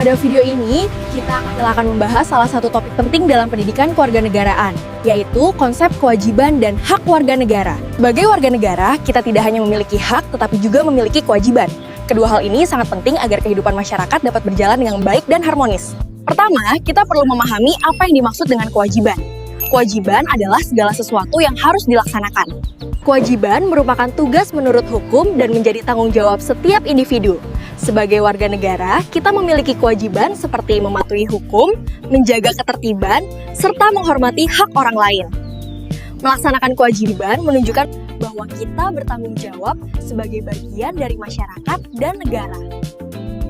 Pada video ini, kita akan membahas salah satu topik penting dalam pendidikan kewarganegaraan, yaitu konsep kewajiban dan hak warga negara. Sebagai warga negara, kita tidak hanya memiliki hak, tetapi juga memiliki kewajiban. Kedua hal ini sangat penting agar kehidupan masyarakat dapat berjalan dengan baik dan harmonis. Pertama, kita perlu memahami apa yang dimaksud dengan kewajiban. Kewajiban adalah segala sesuatu yang harus dilaksanakan. Kewajiban merupakan tugas menurut hukum dan menjadi tanggung jawab setiap individu. Sebagai warga negara, kita memiliki kewajiban seperti mematuhi hukum, menjaga ketertiban, serta menghormati hak orang lain. Melaksanakan kewajiban menunjukkan bahwa kita bertanggung jawab sebagai bagian dari masyarakat dan negara.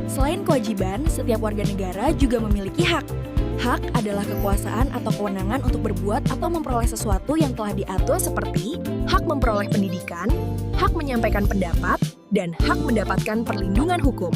Selain kewajiban, setiap warga negara juga memiliki hak. Hak adalah kekuasaan atau kewenangan untuk berbuat atau memperoleh sesuatu yang telah diatur seperti hak memperoleh pendidikan, hak menyampaikan pendapat, dan hak mendapatkan perlindungan hukum.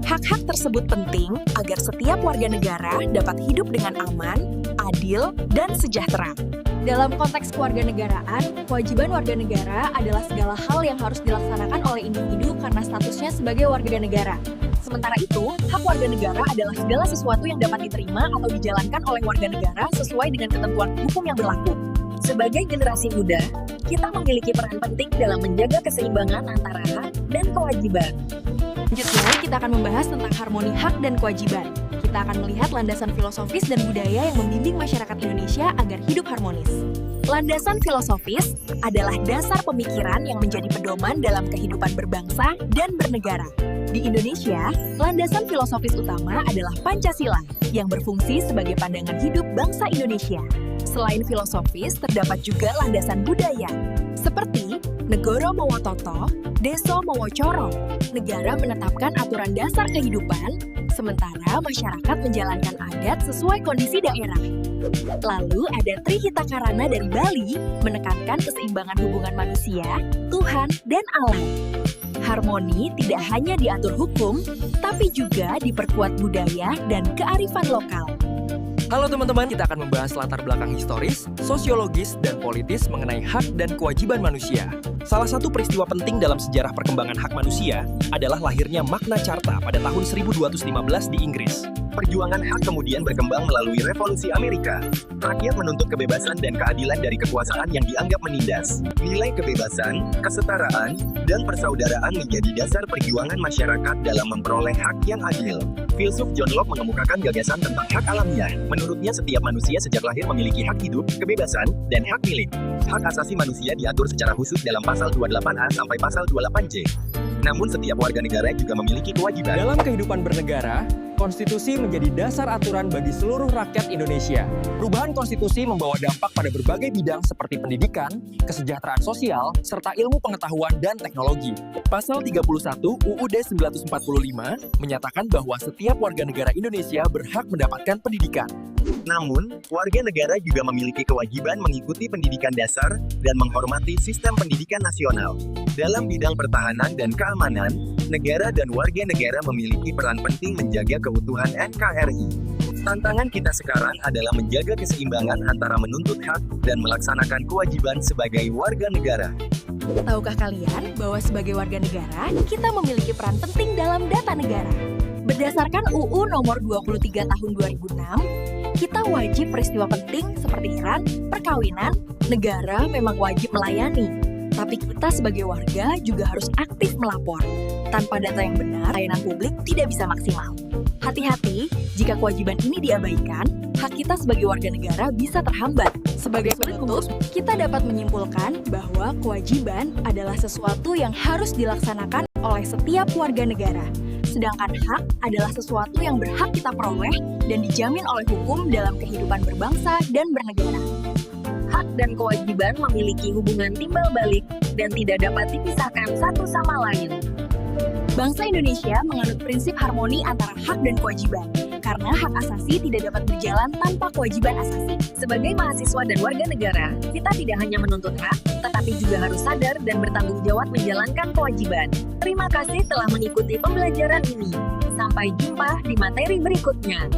Hak-hak tersebut penting agar setiap warga negara dapat hidup dengan aman, adil, dan sejahtera. Dalam konteks kewarganegaraan, kewajiban warga negara adalah segala hal yang harus dilaksanakan oleh individu karena statusnya sebagai warga negara. Sementara itu, hak warga negara adalah segala sesuatu yang dapat diterima atau dijalankan oleh warga negara sesuai dengan ketentuan hukum yang berlaku. Sebagai generasi muda, kita memiliki peran penting dalam menjaga keseimbangan antara hak dan kewajiban. Selanjutnya, kita akan membahas tentang harmoni hak dan kewajiban. Kita akan melihat landasan filosofis dan budaya yang membimbing masyarakat Indonesia agar hidup harmonis. Landasan filosofis adalah dasar pemikiran yang menjadi pedoman dalam kehidupan berbangsa dan bernegara. Di Indonesia, landasan filosofis utama adalah Pancasila, yang berfungsi sebagai pandangan hidup bangsa Indonesia. Selain filosofis, terdapat juga landasan budaya, seperti Negoro Mowo Toto, Deso Mowo Coro. Negara menetapkan aturan dasar kehidupan, sementara masyarakat menjalankan adat sesuai kondisi daerah. Lalu ada Trihita Karana dari Bali, menekankan keseimbangan hubungan manusia, Tuhan, dan alam. Harmoni tidak hanya diatur hukum, tapi juga diperkuat budaya dan kearifan lokal. Halo teman-teman, kita akan membahas latar belakang historis, sosiologis, dan politis mengenai hak dan kewajiban manusia. Salah satu peristiwa penting dalam sejarah perkembangan hak manusia adalah lahirnya Magna Carta pada tahun 1215 di Inggris. Perjuangan hak kemudian berkembang melalui Revolusi Amerika. Rakyat menuntut kebebasan dan keadilan dari kekuasaan yang dianggap menindas. Nilai kebebasan, kesetaraan, dan persaudaraan menjadi dasar perjuangan masyarakat dalam memperoleh hak yang adil. Filsuf John Locke mengemukakan gagasan tentang hak alamiah. Menurutnya setiap manusia sejak lahir memiliki hak hidup, kebebasan, dan hak milik. Hak asasi manusia diatur secara khusus dalam pasal 28A sampai pasal 28C. Namun setiap warga negara juga memiliki kewajiban. Dalam kehidupan bernegara, konstitusi menjadi dasar aturan bagi seluruh rakyat Indonesia. Perubahan konstitusi membawa dampak pada berbagai bidang seperti pendidikan, kesejahteraan sosial, serta ilmu pengetahuan dan teknologi. Pasal 31 UUD 1945 menyatakan bahwa setiap warga negara Indonesia berhak mendapatkan pendidikan. Namun, warga negara juga memiliki kewajiban mengikuti pendidikan dasar dan menghormati sistem pendidikan nasional. Dalam bidang pertahanan dan keamanan, negara dan warga negara memiliki peran penting menjaga keutuhan NKRI. Tantangan kita sekarang adalah menjaga keseimbangan antara menuntut hak dan melaksanakan kewajiban sebagai warga negara. Tahukah kalian bahwa sebagai warga negara, kita memiliki peran penting dalam data negara? Berdasarkan UU nomor 23 tahun 2006, kita wajib peristiwa penting seperti Iran, perkawinan, negara memang wajib melayani. Tapi kita sebagai warga juga harus aktif melapor. Tanpa data yang benar, layanan publik tidak bisa maksimal. Hati-hati, jika kewajiban ini diabaikan, hak kita sebagai warga negara bisa terhambat. Sebagai penutup, kita dapat menyimpulkan bahwa kewajiban adalah sesuatu yang harus dilaksanakan oleh setiap warga negara. Sedangkan hak adalah sesuatu yang berhak kita peroleh dan dijamin oleh hukum dalam kehidupan berbangsa dan bernegara. Hak dan kewajiban memiliki hubungan timbal balik dan tidak dapat dipisahkan satu sama lain. Bangsa Indonesia menganut prinsip harmoni antara hak dan kewajiban, karena hak asasi tidak dapat berjalan tanpa kewajiban asasi. Sebagai mahasiswa dan warga negara, kita tidak hanya menuntut hak, tetapi juga harus sadar dan bertanggung jawab menjalankan kewajiban. Terima kasih telah mengikuti pembelajaran ini. Sampai jumpa di materi berikutnya.